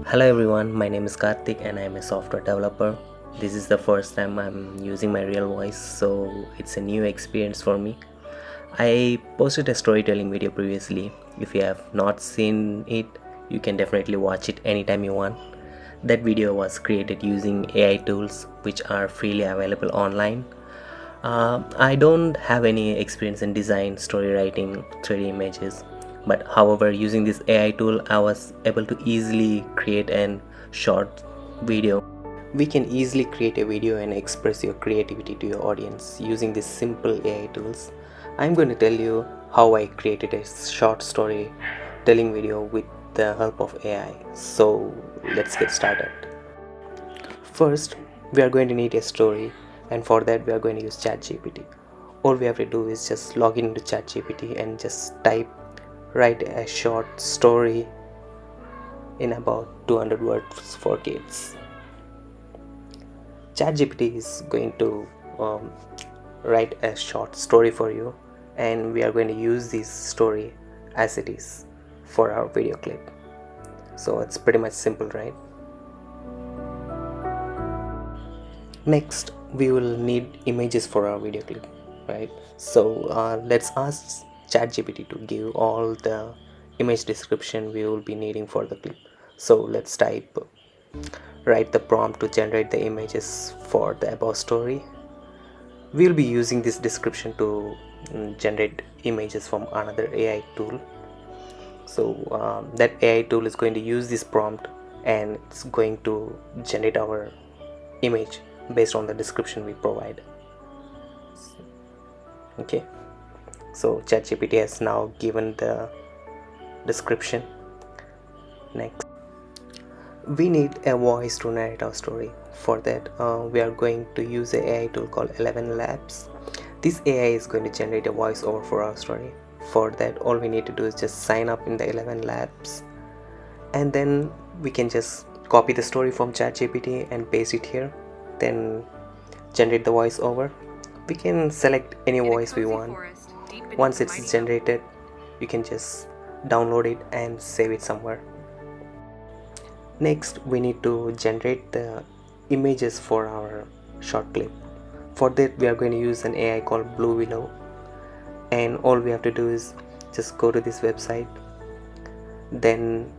Hello everyone, my name is Karthik and I am a software developer. This is the first time I'm using my real voice, so it's a new experience for me. I posted a storytelling video previously. If you have not seen it, you can definitely watch it anytime you want. That video was created using AI tools which are freely available online. I don't have any experience in design, story writing, 3D images, but however, using this AI tool, I was able to easily create an short video. We can easily create a video and express your creativity to your audience using these simple AI tools. I'm going to tell you how I created a short story telling video with the help of AI. So let's get started. First, we are going to need a story, and for that we are going to use ChatGPT. All we have to do is just log into ChatGPT and just write a short story in about 200 words for kids. ChatGPT is going to write a short story for you, and we are going to use this story as it is for our video clip. So it's pretty much simple, right? Next, we will need images for our video clip, right? So let's ask ChatGPT to give all the image description we will be needing for the clip. So let's write the prompt to generate the images for the above story. We'll be using this description to generate images from another AI tool. So that AI tool is going to use this prompt and it's going to generate our image based on the description we provide. Okay, so ChatGPT has now given the description. Next, we need a voice to narrate our story. For that, we are going to use an AI tool called 11 Labs. This AI is going to generate a voiceover for our story. For that, all we need to do is just sign up in the 11 Labs, and then we can just copy the story from ChatGPT and paste it here, then generate the voiceover. We can select any voice we want. Once it's generated, you can just download it and save it somewhere. Next, we need to generate the images for our short clip. For that, we are going to use an AI called Blue Willow, and all we have to do is just go to this website. Then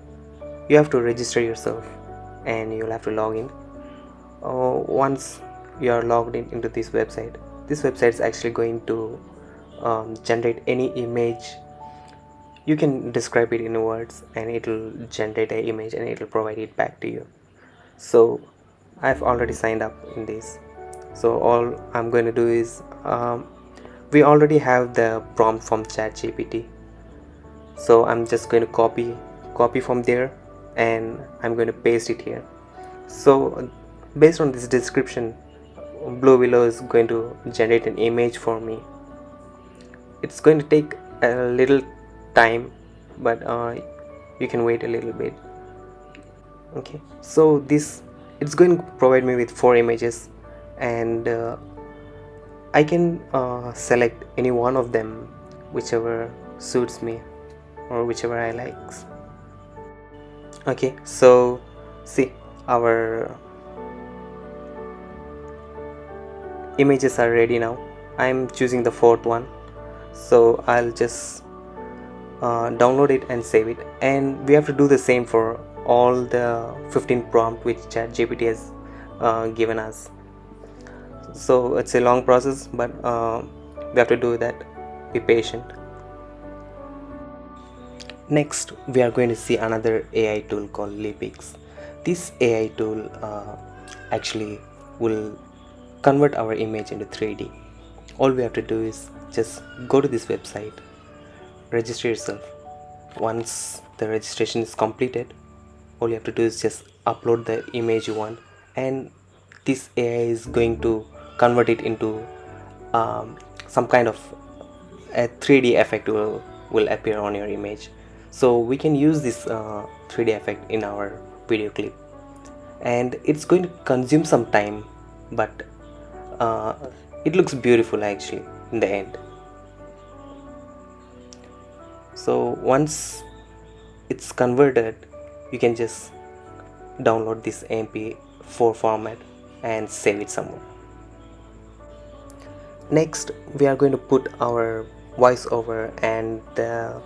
you have to register yourself and you'll have to log in. Once you are logged into this website is actually going to generate any image. You can describe it in words and it will generate an image and it will provide it back to you. So I've already signed up in this, so all I'm going to do is we already have the prompt from ChatGPT, so I'm just going to copy from there and I'm going to paste it here. So based on this description, Blue Willow is going to generate an image for me. It's going to take a little time, but you can wait a little bit. Okay, so it's going to provide me with 4 images, and I can select any one of them, whichever suits me or whichever I like. Okay, so see, our images are ready now. I'm choosing the 4th one, so I'll just download it and save it. And we have to do the same for all the 15 prompt which ChatGPT has given us. So it's a long process, but we have to do that. Be patient. Next, we are going to see another AI tool called Leapix. This AI tool actually will convert our image into 3D. All we have to do is just go to this website, register yourself. Once the registration is completed, all you have to do is just upload the image you want, and this AI is going to convert it into some kind of a 3D effect will appear on your image. So we can use this 3D effect in our video clip, and it's going to consume some time, but it looks beautiful actually in the end. So once it's converted, you can just download this MP4 format and save it somewhere. Next, we are going to put our voiceover and the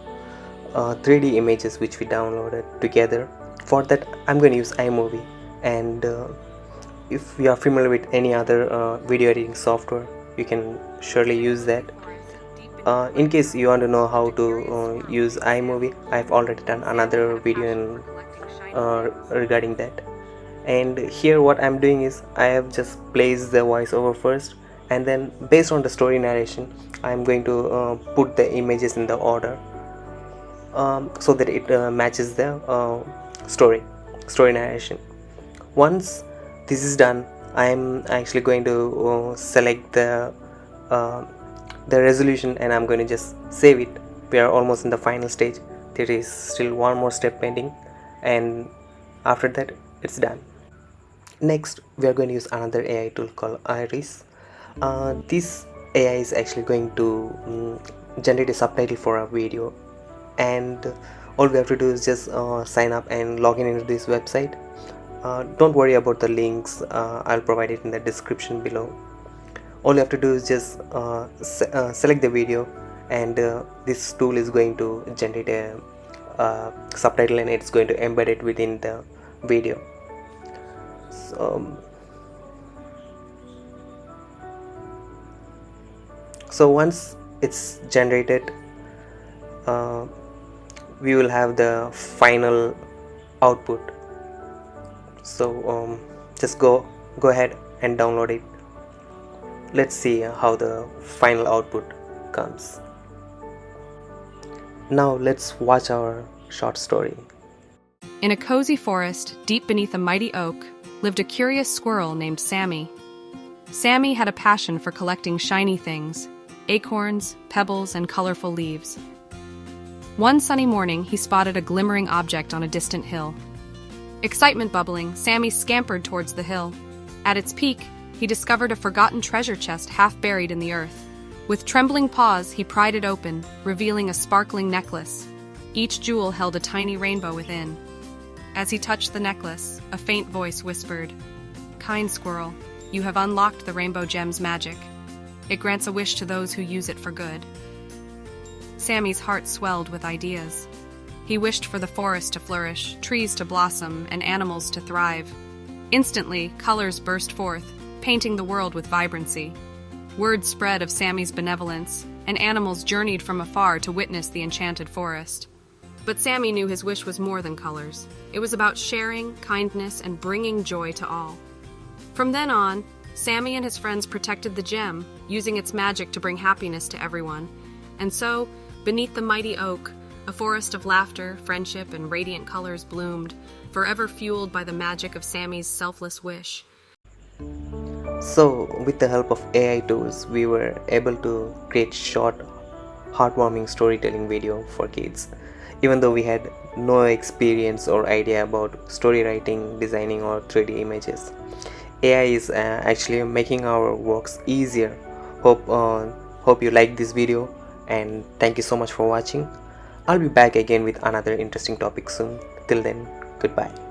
3D images which we downloaded together. For that, I'm going to use iMovie, and if you are familiar with any other video editing software, you can surely use that. In case you want to know how to use iMovie, I've already done another video regarding that. And here what I'm doing is I have just placed the voiceover first, and then based on the story narration I'm going to put the images in the order so that it matches the story narration. Once this is done, I'm actually going to select the resolution, and I'm going to just save it. We are almost in the final stage. There is still one more step pending, and after that it's done. Next, we are going to use another AI tool called Iris. This AI is actually going to generate a subtitle for a video, and all we have to do is just sign up and log in into this website. Don't worry about the links, I'll provide it in the description below. All you have to do is just select the video, and this tool is going to generate a subtitle, and it's going to embed it within the video. So once it's generated, we will have the final output. So just go ahead and download it. Let's see how the final output comes. Now let's watch our short story. In a cozy forest, deep beneath a mighty oak, lived a curious squirrel named Sammy. Sammy had a passion for collecting shiny things, acorns, pebbles, and colorful leaves. One sunny morning, he spotted a glimmering object on a distant hill. Excitement bubbling, Sammy scampered towards the hill. At its peak, he discovered a forgotten treasure chest half buried in the earth. With trembling paws, he pried it open, revealing a sparkling necklace. Each jewel held a tiny rainbow within. As he touched the necklace, a faint voice whispered, "Kind squirrel, you have unlocked the rainbow gem's magic. It grants a wish to those who use it for good." Sammy's heart swelled with ideas. He wished for the forest to flourish, trees to blossom, and animals to thrive. Instantly, colors burst forth, painting the world with vibrancy. Word spread of Sammy's benevolence, and animals journeyed from afar to witness the enchanted forest. But Sammy knew his wish was more than colors. It was about sharing, kindness, and bringing joy to all. From then on, Sammy and his friends protected the gem, using its magic to bring happiness to everyone. And so, beneath the mighty oak, a forest of laughter, friendship, and radiant colors bloomed, forever fueled by the magic of Sammy's selfless wish. So, with the help of AI tools, we were able to create short, heartwarming storytelling video for kids. Even though we had no experience or idea about story writing, designing, or 3D images, AI is actually making our works easier. Hope you like this video, and thank you so much for watching. I'll be back again with another interesting topic soon. Till then, goodbye.